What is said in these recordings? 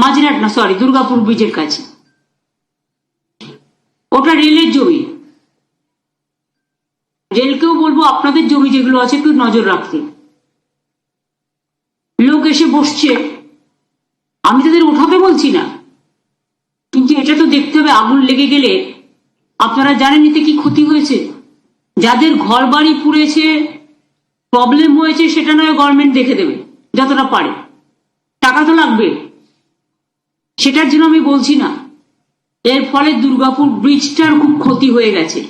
মাঝরাট না, সরি, দুর্গাপুর ব্রিজের কাছে। ওটা রেলের জমি। রেলকেও বলবো আপনাদের জমি যেগুলো আছে একটু নজর রাখতে। লোক এসে বসছে, আমি তাদের ওঠাতে বলছি না, কিন্তু এটা তো দেখতে হবে আগুন লেগে গেলে আপনারা জানেন এতে কি ক্ষতি হয়েছে। যাদের ঘর বাড়ি পুড়েছে, প্রবলেম হয়েছে, সেটা নয় গভর্নমেন্ট দেখে দেবে যতটা পারে, টাকা তো লাগবে, সেটার জন্য আমি বলছি না। এর ফলে দুর্গাপুর ব্রিজটার খুব ক্ষতি হয়ে গেছে,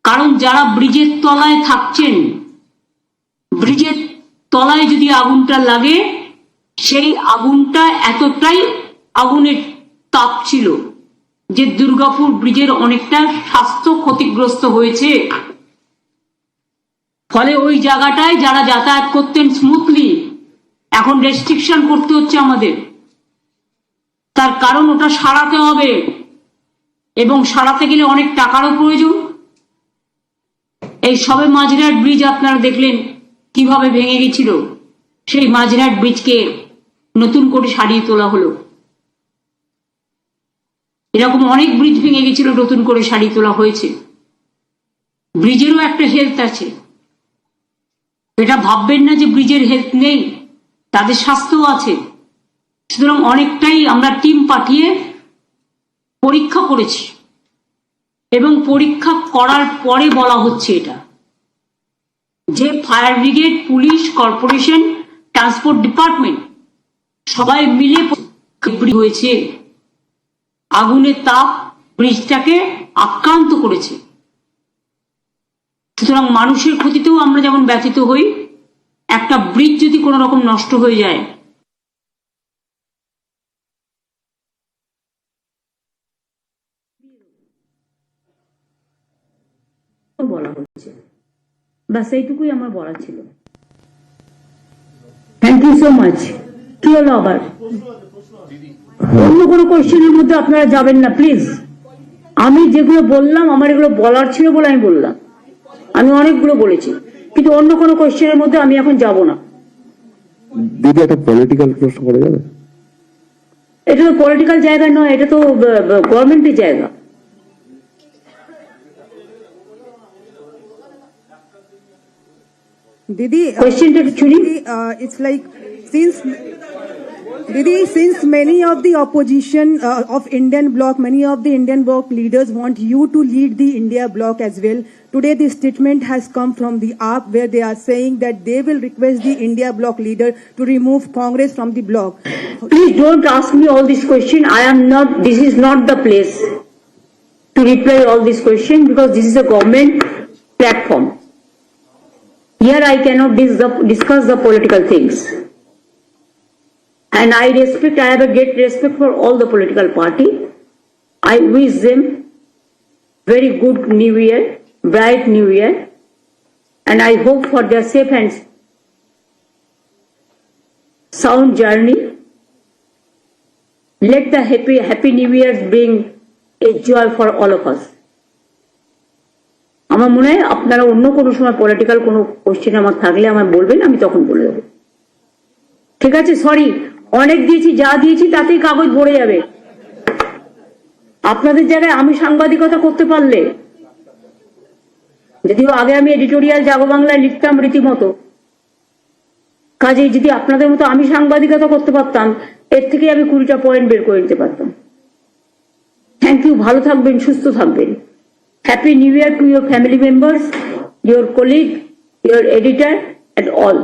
কারণ যারা ব্রিজের তলায় থাকছেন, ব্রিজের তলায় যদি আগুনটা লাগে, সেই আগুনটা এতটাই আগুনের তাপ ছিল যে দুর্গাপুর ব্রিজের অনেকটা স্বাস্থ্য ক্ষতিগ্রস্ত হয়েছে। ফলে ওই জায়গাটায় যারা যাতায়াত করতেন স্মুথলি, এখন রেস্ট্রিকশন করতে হচ্ছে আমাদের। তার কারণ ওটা সারাতে হবে, এবং সারাতে গেলে অনেক টাকারও প্রয়োজন। এই সবে মাঝরাট ব্রিজ আপনারা দেখলেন কিভাবে ভেঙে গেছিল, সেই মাঝরাট ব্রিজকে নতুন করে সারিয়ে তোলা হলো। এরকম অনেক ব্রিজ ভেঙে গেছিল, নতুন করে সারিয়ে তোলা হয়েছে। ব্রিজেরও একটা হেলথ আছে, এটা ভাববেন না যে ব্রিজের হেলথ নেই, তাদের স্বাস্থ্য আছে। সুতরাং অনেকটাই আমরা টিম পাঠিয়ে পরীক্ষা করেছি, এবং পরীক্ষা করার পরে বলা হচ্ছে এটা যে fire brigade, police, corporation, transport department সবাই মিলে হয়েছে। আগুনের তাপ ব্রিজটাকে আক্রান্ত করেছে। সুতরাং মানুষের ক্ষতিতেও আমরা যেমন ব্যথিত হই, একটা ব্রিজ যদি কোনো রকম নষ্ট হয়ে যায়, বলা হচ্ছে। বাস এইটুকুই আমার বলা ছিল। Thank you so much. কি হলো আবার? অন্য কোনো কোয়েশ্চেনের মধ্যে আপনারা যাবেন না প্লিজ। আমি যেগুলো বললাম, আমার এগুলো বলার ছিল বলে আমি বললাম। আমি অনেকগুলো বলেছি, কিন্তু অন্য কোনো কোয়েশ্চেনের মধ্যে আমি এখন যাব না। দিদি, একটা পলিটিক্যাল প্রশ্ন করা যাবে? এটা তো পলিটিক্যাল জায়গা নয়, এটা তো গভর্নমেন্টের জায়গা। Didi, কোয়েশ্চেনটা শুনি। it's like since many of the opposition of Indian bloc, many of the Indian bloc leaders want you to lead the India bloc as well. Today, the statement has come from the AAP where they are saying that they will request the India bloc leader to remove Congress from the bloc. Please don't ask me all this question. This is not the place to reply all this question, because this is a government platform. Here I cannot discuss the political things. And I have a great respect for all the political party. I wish them very good New Year, bright New Year, and I hope for their safe and sound journey. Let the happy New Year bring a joy for all of us. আমার মনে হয় আপনারা অন্য কোনো সময় political কোনো question আমার থাকলে আমার বলবেন, আমি তখন বলে দেবো। ঠিক আছে? সরি, অনেক দিয়েছি, যা দিয়েছি তাতেই কাগজ ভরে যাবে। আপনাদের জায়গায় আমি সাংবাদিকতা করতে পারলে, যদিও আগে আমি এডিটোরিয়াল জাগো বাংলায় লিখতাম রীতিমতো, কাজেই যদি আপনাদের মতো আমি সাংবাদিকতা করতে পারতাম, এর থেকে আমি 20টা পয়েন্ট বের করে নিতে পারতাম। Thank you. ভালো থাকবেন, সুস্থ থাকবেন। Happy New Year to your family members, your colleague, your editor, and all.